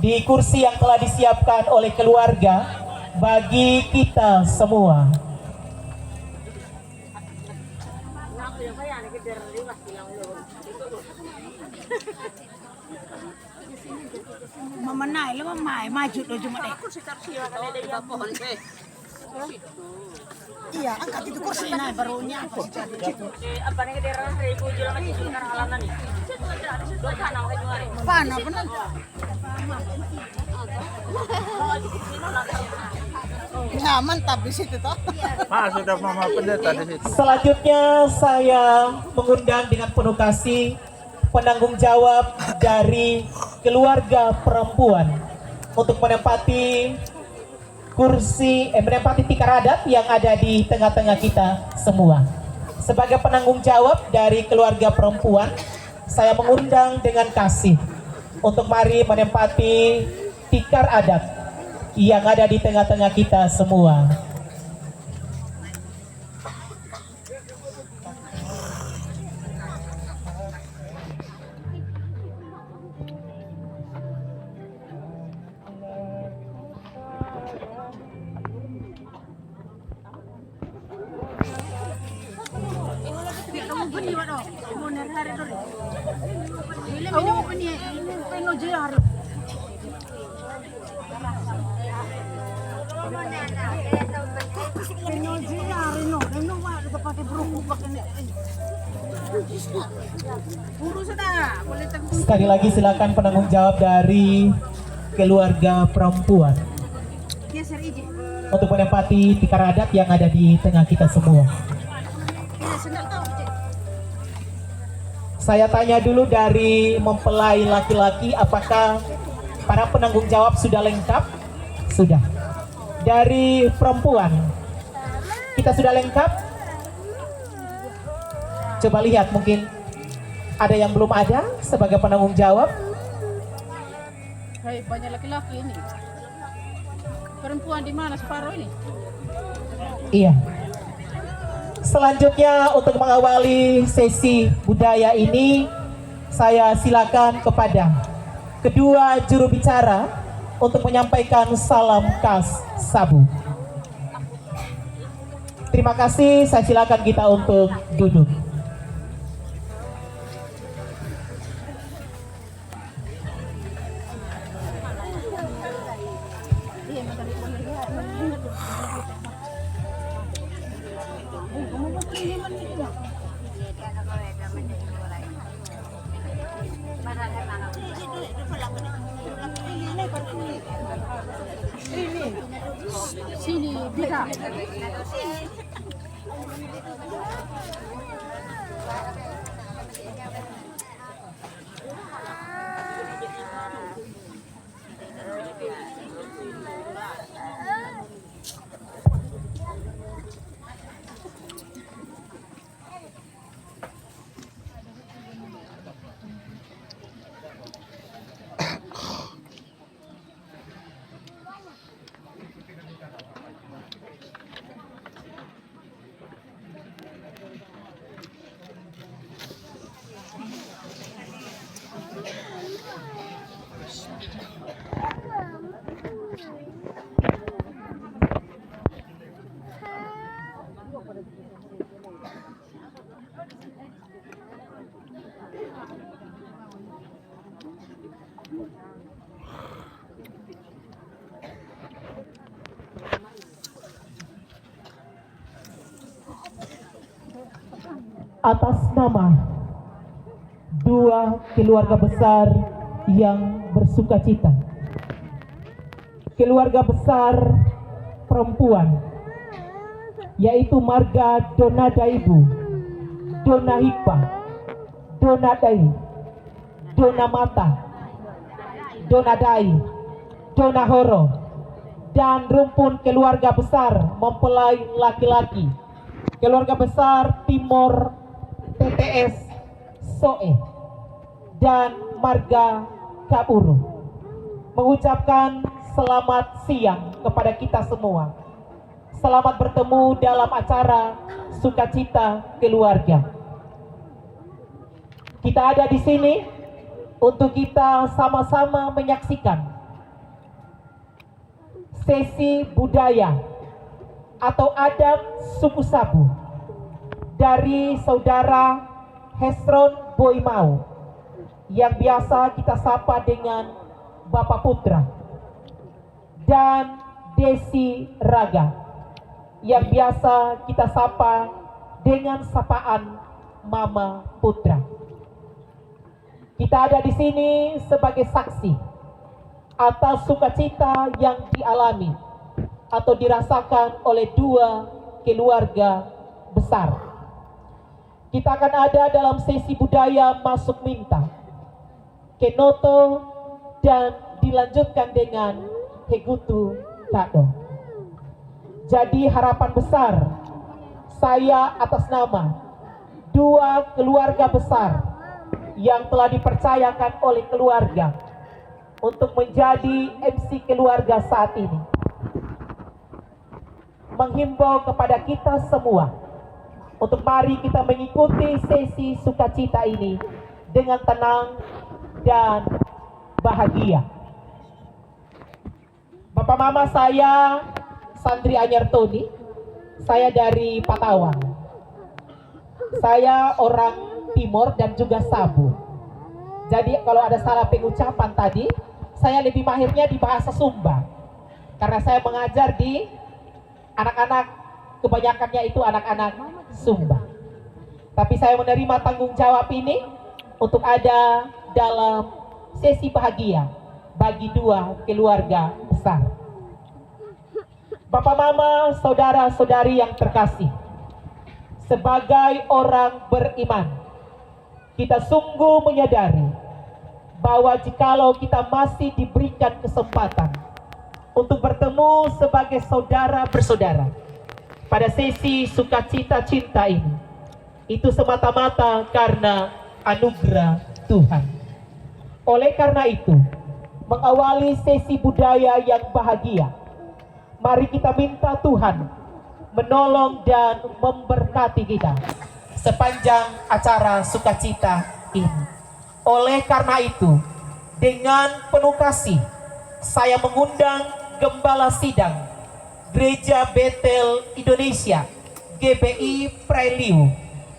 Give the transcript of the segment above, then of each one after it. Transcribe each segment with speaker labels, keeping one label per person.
Speaker 1: di kursi yang telah disiapkan oleh keluarga bagi kita semua.
Speaker 2: Memenai lah maju lo cuma deh. Iya, angkat itu kursi naik barunya.
Speaker 3: Apa nih daerah Seribu Jualan di sekitar halaman nih?
Speaker 2: Pana benar. Ya mantap di situ toh.
Speaker 4: Sudah Mama Pendeta di situ.
Speaker 1: Selanjutnya saya mengundang dengan penuh kasih penanggung jawab dari keluarga perempuan untuk menempati menempati tikar adat yang ada di tengah-tengah kita semua. Sebagai penanggung jawab dari keluarga perempuan, saya mengundang dengan kasih untuk mari menempati tikar adat yang ada di tengah-tengah kita semua. Sekali lagi silakan penanggung jawab dari keluarga perempuan untuk menempati tikar adat yang ada di tengah kita semua. Saya tanya dulu dari mempelai laki-laki, apakah para penanggung jawab sudah lengkap? Sudah. Dari perempuan, kita sudah lengkap? Coba lihat, mungkin ada yang belum ada sebagai penanggung jawab.
Speaker 5: Hai, banyak laki-laki ini. Perempuan di mana separuh ini?
Speaker 1: Iya. Selanjutnya untuk mengawali sesi budaya ini, saya silakan kepada kedua juru bicara untuk menyampaikan salam khas Sabu. Terima kasih, saya silakan kita untuk duduk.
Speaker 5: Sini, bisa. Atas nama dua keluarga besar yang bersuka cita, keluarga besar perempuan, yaitu marga Donadaibu, Donahipa, Donadai, Donamata, Donadai, Donahoro, dan rumpun keluarga besar mempelai laki-laki, keluarga besar Timur TTS Soe dan marga Kaburu, mengucapkan selamat siang kepada kita semua. Selamat bertemu dalam acara sukacita keluarga. Kita ada di sini untuk kita sama-sama menyaksikan
Speaker 1: sesi budaya atau adat suku Sabu dari saudara Hesron Boimau yang biasa kita sapa dengan Bapak Putra, dan Desi Raga yang biasa kita sapa dengan sapaan Mama Putra. Kita ada di sini sebagai saksi atas sukacita yang dialami atau dirasakan oleh dua keluarga besar. Kita akan ada dalam sesi budaya masuk minta, Kenoto, dan dilanjutkan dengan Hegutu Kado. Jadi harapan besar saya atas nama dua keluarga besar yang telah dipercayakan oleh keluarga untuk menjadi MC keluarga saat ini, menghimbau kepada kita semua untuk mari kita mengikuti sesi sukacita ini dengan tenang dan bahagia. Bapak Mama saya Sandri Anyar Tony, saya dari Patawang. Saya orang Timur dan juga Sabu. Jadi kalau ada salah pengucapan tadi, saya lebih mahirnya di bahasa Sumba. Karena saya mengajar di anak-anak, kebanyakannya itu anak-anak Sumba. Tapi saya menerima tanggung jawab ini untuk ada dalam sesi bahagia bagi dua keluarga besar. Bapak Mama, saudara-saudari yang terkasih, sebagai orang beriman, kita sungguh menyadari bahwa jikalau kita masih diberikan kesempatan untuk bertemu sebagai saudara bersaudara pada sesi sukacita cinta ini, itu semata-mata karena anugerah Tuhan. Oleh karena itu, mengawali sesi budaya yang bahagia, mari kita minta Tuhan menolong dan memberkati kita sepanjang acara sukacita ini. Oleh karena itu, dengan penuh kasih, saya mengundang Gembala Sidang Gereja Betel Indonesia GBI Preliu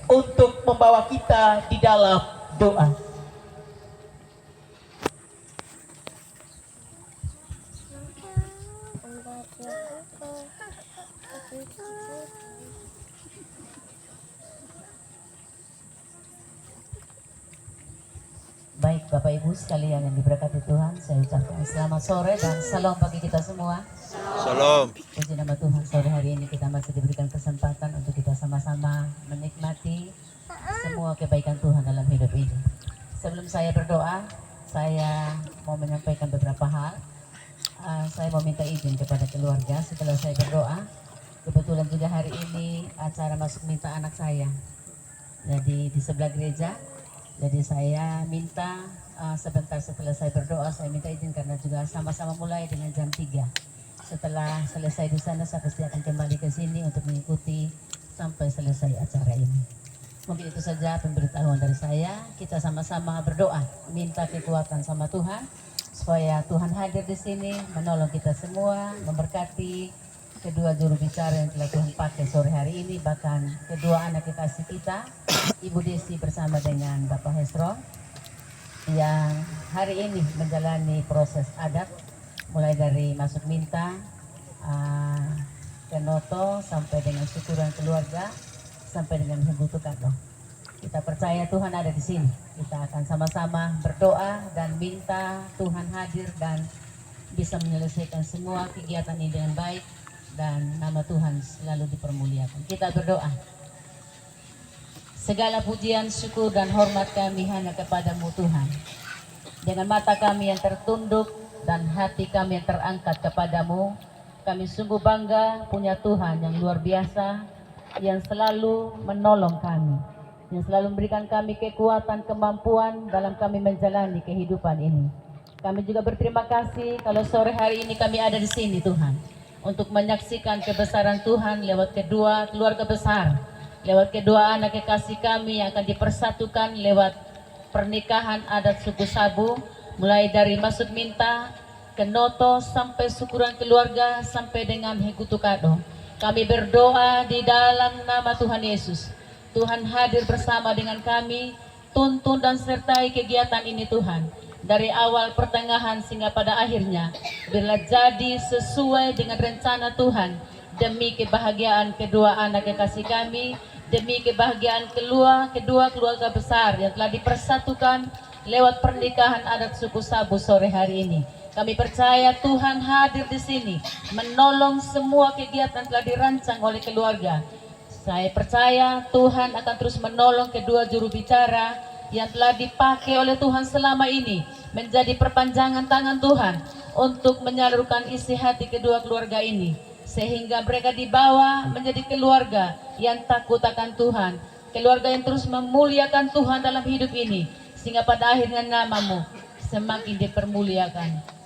Speaker 1: untuk membawa kita di dalam doa.
Speaker 6: Baik Bapak Ibu sekalian yang diberkati Tuhan, saya ucapkan selamat sore dan salam bagi kita semua.
Speaker 4: Salam.
Speaker 6: Puji nama Tuhan, sore hari ini kita masih diberikan kesempatan untuk kita sama-sama menikmati semua kebaikan Tuhan dalam hidup ini. Sebelum saya berdoa, saya mau menyampaikan beberapa hal. Saya mau minta izin kepada keluarga setelah saya berdoa. Kebetulan juga hari ini acara masuk minta anak saya, jadi di sebelah gereja. Jadi saya minta sebentar setelah saya berdoa, saya minta izin karena juga sama-sama mulai dengan jam 3. Setelah selesai di sana, saya pasti akan kembali ke sini untuk mengikuti sampai selesai acara ini. Mungkin itu saja pemberitahuan dari saya. Kita sama-sama berdoa, minta kekuatan sama Tuhan, supaya Tuhan hadir di sini, menolong kita semua, memberkati kedua juru bicara yang telah Tuhan pakai sore hari ini, bahkan kedua anak kekasih kita, Ibu Desi bersama dengan Bapak Hesron, yang hari ini menjalani proses adat, mulai dari masuk minta, Kenoto, sampai dengan syukuran keluarga, sampai dengan Hegutu Kado. Kita percaya Tuhan ada di sini. Kita akan sama-sama berdoa dan minta Tuhan hadir dan bisa menyelesaikan semua kegiatan ini dengan baik, dan nama Tuhan selalu dipermuliakan. Kita berdoa. Segala pujian, syukur, dan hormat kami hanya kepadamu Tuhan. Dengan mata kami yang tertunduk dan hati kami yang terangkat kepadamu, kami sungguh bangga punya Tuhan yang luar biasa, yang selalu menolong kami, yang selalu memberikan kami kekuatan, kemampuan dalam kami menjalani kehidupan ini. Kami juga berterima kasih kalau sore hari ini kami ada di sini Tuhan, untuk menyaksikan kebesaran Tuhan lewat kedua keluarga besar, lewat kedua anak kekasih kami yang akan dipersatukan lewat pernikahan adat suku Sabu, mulai dari masuk minta Kenoto sampai syukuran keluarga sampai dengan Hekutukado. Kami berdoa di dalam nama Tuhan Yesus. Tuhan hadir bersama dengan kami, tuntun dan sertai kegiatan ini Tuhan. Dari awal pertengahan hingga pada akhirnya, biarlah jadi sesuai dengan rencana Tuhan, demi kebahagiaan kedua anak kekasih kami, demi kebahagiaan kedua keluarga besar yang telah dipersatukan lewat pernikahan adat suku Sabu sore hari ini. Kami percaya Tuhan hadir di sini, menolong semua kegiatan telah dirancang oleh keluarga. Saya percaya Tuhan akan terus menolong kedua juru bicara yang telah dipakai oleh Tuhan selama ini, menjadi perpanjangan tangan Tuhan untuk menyalurkan isi hati kedua keluarga ini, sehingga mereka dibawa menjadi keluarga yang takut akan Tuhan, keluarga yang terus memuliakan Tuhan dalam hidup ini, sehingga pada akhirnya namamu semakin dipermuliakan.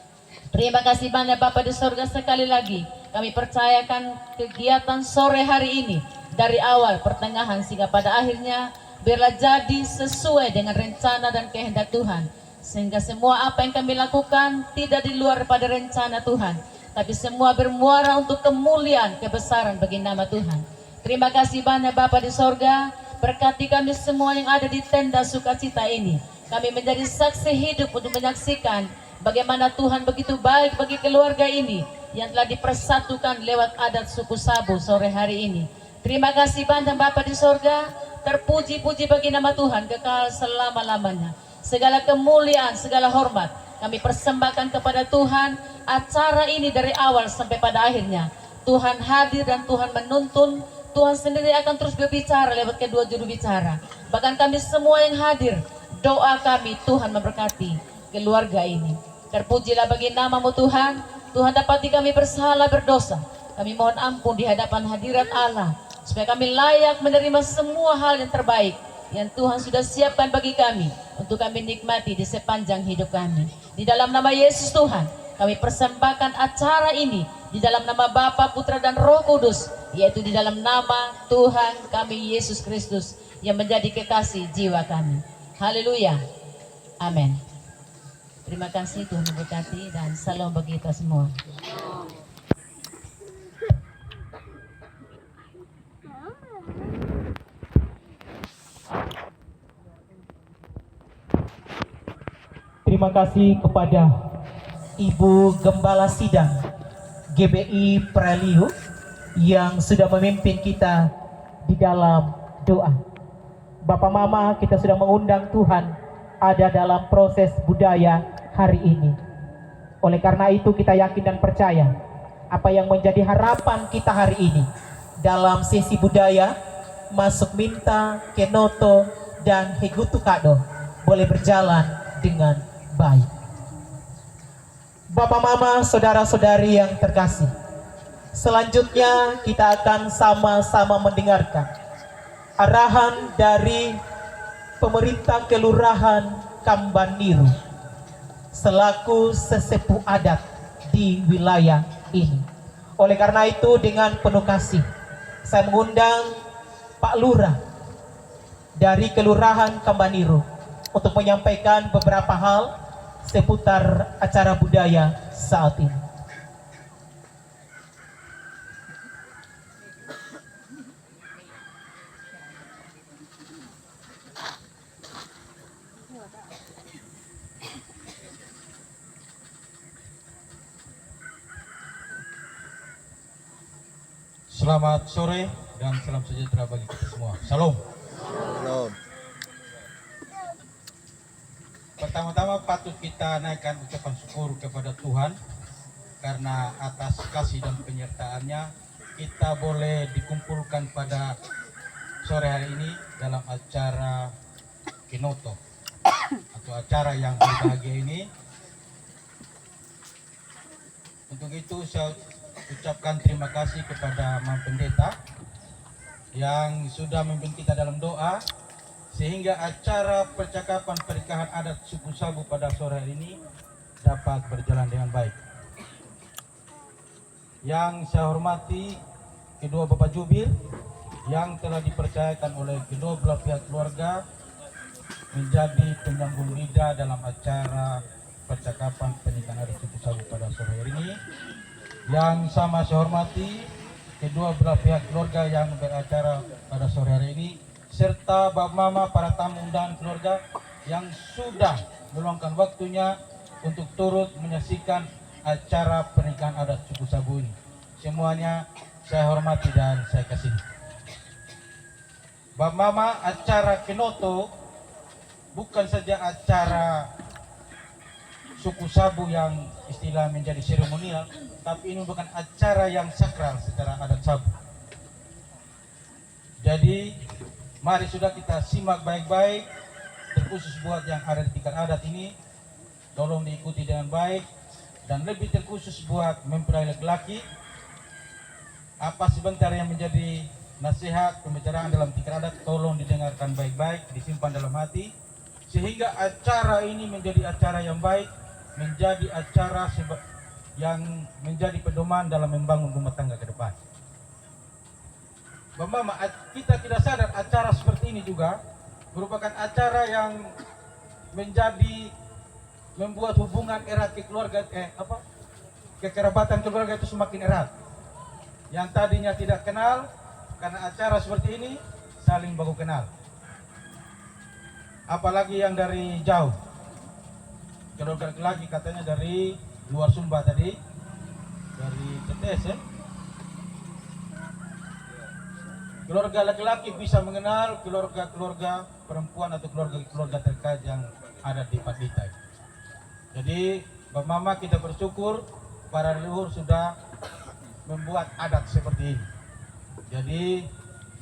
Speaker 6: Terima kasih banyak Bapa di sorga. Sekali lagi kami percayakan kegiatan sore hari ini dari awal pertengahan sehingga pada akhirnya, biarlah jadi sesuai dengan rencana dan kehendak Tuhan, sehingga semua apa yang kami lakukan tidak di luar pada rencana Tuhan, tapi semua bermuara untuk kemuliaan kebesaran bagi nama Tuhan. Terima kasih banyak Bapa di sorga. Berkati kami semua yang ada di tenda sukacita ini. Kami menjadi saksi hidup untuk menyaksikan bagaimana Tuhan begitu baik bagi keluarga ini yang telah dipersatukan lewat adat suku Sabu sore hari ini. Terima kasih banyak Bapa di sorga. Terpuji-puji bagi nama Tuhan kekal selama-lamanya. Segala kemuliaan, segala hormat kami persembahkan kepada Tuhan. Acara ini dari awal sampai pada akhirnya Tuhan hadir dan Tuhan menuntun. Tuhan sendiri akan terus berbicara lewat kedua juru bicara. Bahkan kami semua yang hadir, doa kami Tuhan memberkati keluarga ini. Terpujilah bagi nama-Mu Tuhan. Tuhan dapati kami bersalah berdosa. Kami mohon ampun di hadapan hadirat Allah, supaya kami layak menerima semua hal yang terbaik yang Tuhan sudah siapkan bagi kami untuk kami nikmati di sepanjang hidup kami. Di dalam nama Yesus Tuhan, kami persembahkan acara ini di dalam nama Bapa, Putra dan Roh Kudus, yaitu di dalam nama Tuhan kami Yesus Kristus yang menjadi kekasih jiwa kami. Haleluya. Amin. Terima kasih, Tuhan memberkati dan salam bagi kita semua.
Speaker 1: Terima kasih kepada Ibu Gembala Sidang GBI Praliu yang sudah memimpin kita di dalam doa. Bapak Mama, kita sudah mengundang Tuhan ada dalam proses budaya hari ini. Oleh karena itu kita yakin dan percaya apa yang menjadi harapan kita hari ini dalam sesi budaya masuk Minta, Kenoto, dan Hekutukado boleh berjalan dengan baik. Bapak Mama, saudara-saudari yang terkasih, selanjutnya kita akan sama-sama mendengarkan arahan dari pemerintah Kelurahan Kambaniru selaku sesepuh adat di wilayah ini. Oleh karena itu dengan penuh kasih saya mengundang Pak Lurah dari Kelurahan Kambaniru untuk menyampaikan beberapa hal seputar acara budaya saat ini.
Speaker 7: Selamat sore dan salam sejahtera bagi kita semua. Salam. Pertama-tama patut kita naikkan ucapan syukur kepada Tuhan karena atas kasih dan penyertaannya kita boleh dikumpulkan pada sore hari ini dalam acara Kenoto atau acara yang berbahagia ini. Untuk itu saya ucapkan terima kasih kepada Mam Pendeta yang sudah memimpin kita dalam doa sehingga acara percakapan pernikahan adat suku Sabu pada sore hari ini dapat berjalan dengan baik. Yang saya hormati kedua Bapak Jubil yang telah dipercayakan oleh kedua belah pihak keluarga menjadi penyambung lidah dalam acara percakapan pernikahan adat suku Sabu pada sore hari ini. Yang sama saya hormati kedua belah pihak keluarga yang beracara pada sore hari ini, serta Bapak Mama, para tamu dan keluarga yang sudah meluangkan waktunya untuk turut menyaksikan acara pernikahan adat suku Sabu ini. Semuanya saya hormati dan saya kasihi. Bapak Mama, acara Kenoto bukan saja acara suku Sabu yang istilah menjadi seremonial, tapi ini bukan acara yang sakral secara adat Sabu. Jadi mari sudah kita simak baik-baik, terkhusus buat yang ada di tingkat adat ini, tolong diikuti dengan baik, dan lebih terkhusus buat mempelai laki-laki, apa sebentar yang menjadi nasihat pembicaraan dalam tingkat adat tolong didengarkan baik-baik, disimpan dalam hati, sehingga acara ini menjadi acara yang baik, menjadi acara yang menjadi pedoman dalam membangun rumah tangga ke depan. Bapak Mama, kita tidak sadar acara seperti ini juga merupakan acara yang membuat hubungan erat ke keluarga, kekerabatan keluarga itu semakin erat. Yang tadinya tidak kenal, karena acara seperti ini saling baku kenal. Apalagi yang dari jauh, keluarga laki katanya dari luar Sumba tadi, dari Tetes ya. Keluarga laki-laki bisa mengenal keluarga-keluarga perempuan atau keluarga-keluarga terkait yang ada di Padita. Jadi Bapak Mama, kita bersyukur para leluhur sudah membuat adat seperti ini. Jadi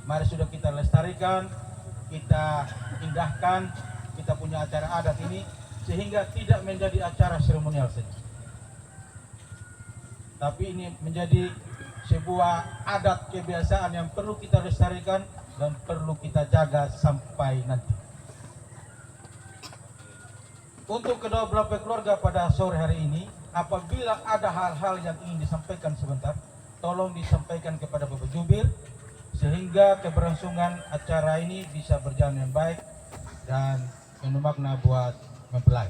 Speaker 7: mari sudah kita lestarikan, kita indahkan, kita punya acara adat ini sehingga tidak menjadi acara seremonial saja, tapi ini menjadi sebuah adat kebiasaan yang perlu kita lestarikan dan perlu kita jaga sampai nanti. Untuk kedua belah pihak keluarga pada sore hari ini, apabila ada hal-hal yang ingin disampaikan sebentar, tolong disampaikan kepada Bapak Jubir sehingga keberlangsungan acara ini bisa berjalan dengan baik dan penuh makna buat mempelai.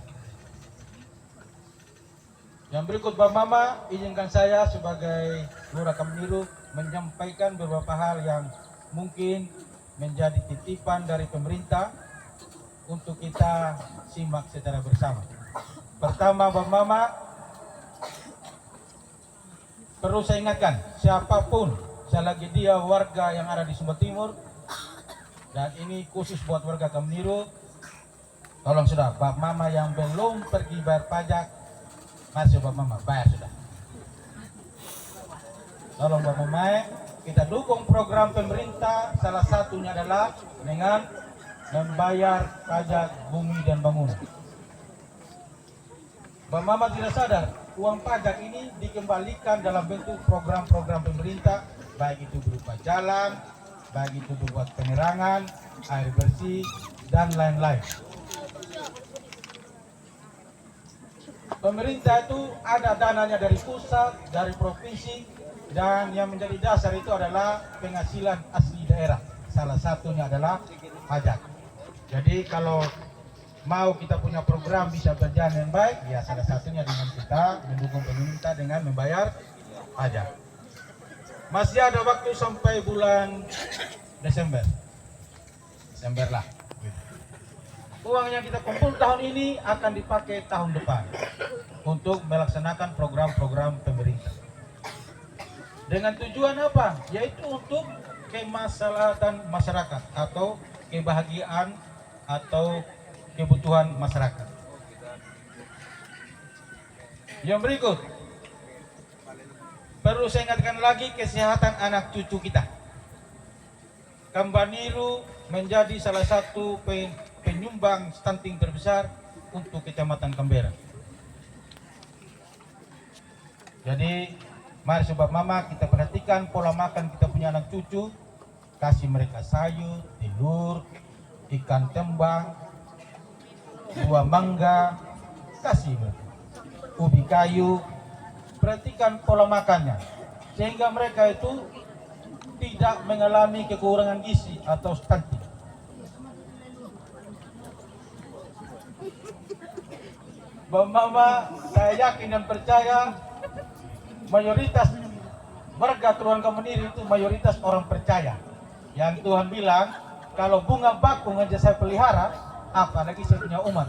Speaker 7: Yang berikut Bapak Mama, izinkan saya sebagai Lurah Kameniru menyampaikan beberapa hal yang mungkin menjadi titipan dari pemerintah untuk kita simak secara bersama. Pertama Bapak Mama, perlu saya ingatkan, siapapun, selagi dia warga yang ada di Sumba Timur, dan ini khusus buat warga Kameniru, tolong sudah, Bapak Mama yang belum pergi bayar pajak, masih Bapak Mama, bayar sudah. Tolong Bapak Mama, kita dukung program pemerintah, salah satunya adalah dengan membayar pajak bumi dan bangunan. Bapak Mama tidak sadar, uang pajak ini dikembalikan dalam bentuk program-program pemerintah, baik itu berupa jalan, baik itu berupa penerangan, air bersih, dan lain-lain. Pemerintah itu ada dananya dari pusat, dari provinsi, dan yang menjadi dasar itu adalah penghasilan asli daerah. Salah satunya adalah pajak. Jadi kalau mau kita punya program bisa berjalan dengan baik, ya salah satunya dengan kita mendukung pemerintah dengan membayar pajak. Masih ada waktu sampai bulan Desember lah. Uang yang kita kumpul tahun ini akan dipakai tahun depan untuk melaksanakan program-program pemerintah. Dengan tujuan apa? Yaitu untuk kemaslahatan masyarakat atau kebahagiaan atau kebutuhan masyarakat. Yang berikut, perlu saya ingatkan lagi kesehatan anak cucu kita. Kameniru menjadi salah satu penyumbang stunting terbesar untuk Kecamatan Kambera. Jadi mari Sobat Mama kita perhatikan pola makan kita punya anak cucu, kasih mereka sayur, telur, ikan tembang, buah mangga, kasih mereka ubi kayu. Perhatikan pola makannya sehingga mereka itu tidak mengalami kekurangan gizi atau stunting. Bapak Mama, saya yakin dan percaya mayoritas warga keluarga Meniri itu mayoritas orang percaya. Yang Tuhan bilang, kalau bunga bakung aja saya pelihara, apalagi saya punya umat.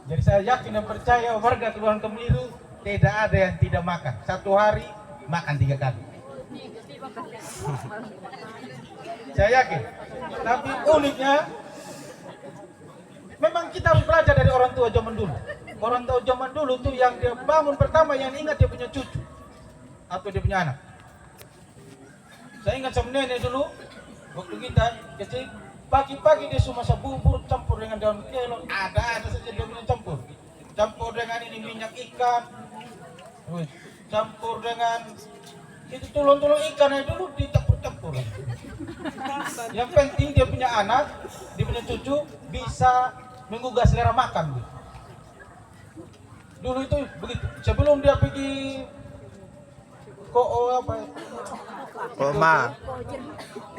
Speaker 7: Jadi saya yakin dan percaya warga keluarga Meniri tidak ada yang tidak makan. Satu hari makan 3 kali. Saya yakin. Tapi uniknya, memang kita harus belajar dari orang tua zaman dulu. Orang tua zaman dulu tuh yang dia bangun pertama yang ingat dia punya cucu atau dia punya anak. Saya ingat sama nenek dulu, waktu kita kecil, pagi-pagi dia cuma bubur campur dengan daun kelor, ada saja dia punya campur. Campur dengan ini minyak ikan, campur dengan itu tulung-tulung ikan aja dulu dicampur-campur. Yang penting dia punya anak, dia punya cucu bisa menggugah selera makan. Dulu itu begitu. Sebelum dia pergi
Speaker 4: Koma.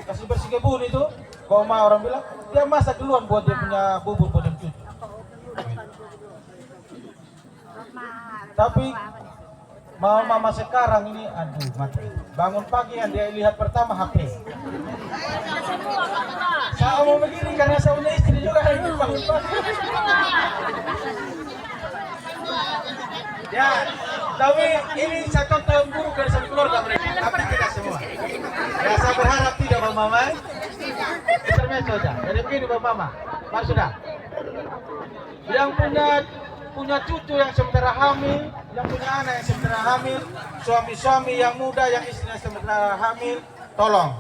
Speaker 7: kasih bersih kebun itu, koma orang bilang, dia masak duluan buat dia punya bubur buat dia cucu. Tapi mama sekarang ini, aduh mati. Bangun pagi yang dia lihat pertama HP. Saya mau begini karena saya punya istri juga hari ini bangun pagi. Ya, tapi ini saya contoh yang buruk dari satu keluarga mereka, tapi tidak semua. Ya, saya berharap tidak Bapak Mama. Intermezzo saja. Jadi begini Bapak Mama, Pak sudah. Yang punya cucu yang sementara hamil, yang punya anak yang sementara hamil, suami-suami yang muda yang istrinya sementara hamil, tolong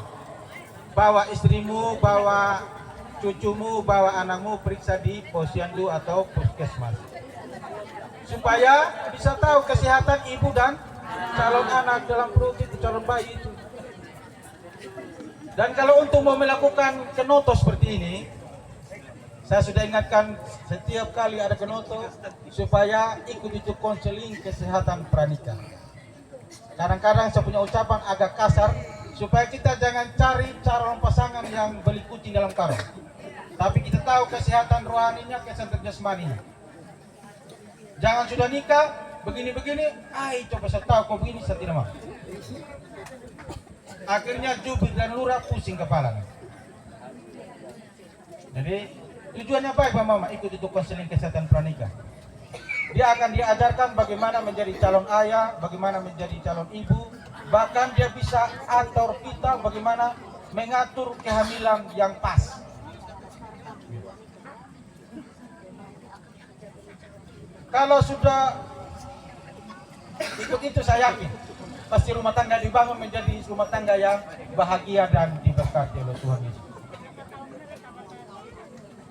Speaker 7: bawa istrimu, bawa cucumu, bawa anakmu periksa di posyandu atau puskesmas. Supaya bisa tahu kesehatan ibu dan calon anak dalam perut itu, calon bayi itu. Dan kalau untuk mau melakukan kenoto seperti ini, saya sudah ingatkan setiap kali ada kenoto supaya ikut itu konseling kesehatan pranikah. Kadang-kadang saya punya ucapan agak kasar supaya kita jangan cari calon pasangan yang beli kucing dalam karung. Tapi kita tahu kesehatan rohaninya, kesehatan jasmaninya. Jangan sudah nikah, begini-begini, coba saya tahu kok begini, saya tidak mau. Akhirnya jubir dan lurah pusing kepala. Jadi tujuannya baik Pak Mama, ikut itu konseling kesehatan pranikah. Dia akan diajarkan bagaimana menjadi calon ayah, bagaimana menjadi calon ibu, bahkan dia bisa atur kita bagaimana mengatur kehamilan yang pas. Kalau sudah ikut itu saya yakin pasti rumah tangga dibangun menjadi rumah tangga yang bahagia dan diberkati oleh Tuhan Yesus.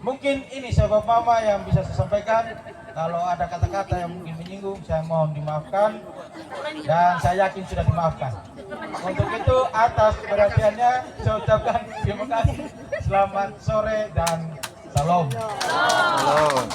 Speaker 7: Mungkin ini sahabat Mama yang bisa saya sampaikan. Kalau ada kata-kata yang mungkin menyinggung, saya mohon dimaafkan dan saya yakin sudah dimaafkan. Untuk itu atas perhatiannya saya ucapkan terima kasih. Selamat sore dan salam.
Speaker 4: Halo.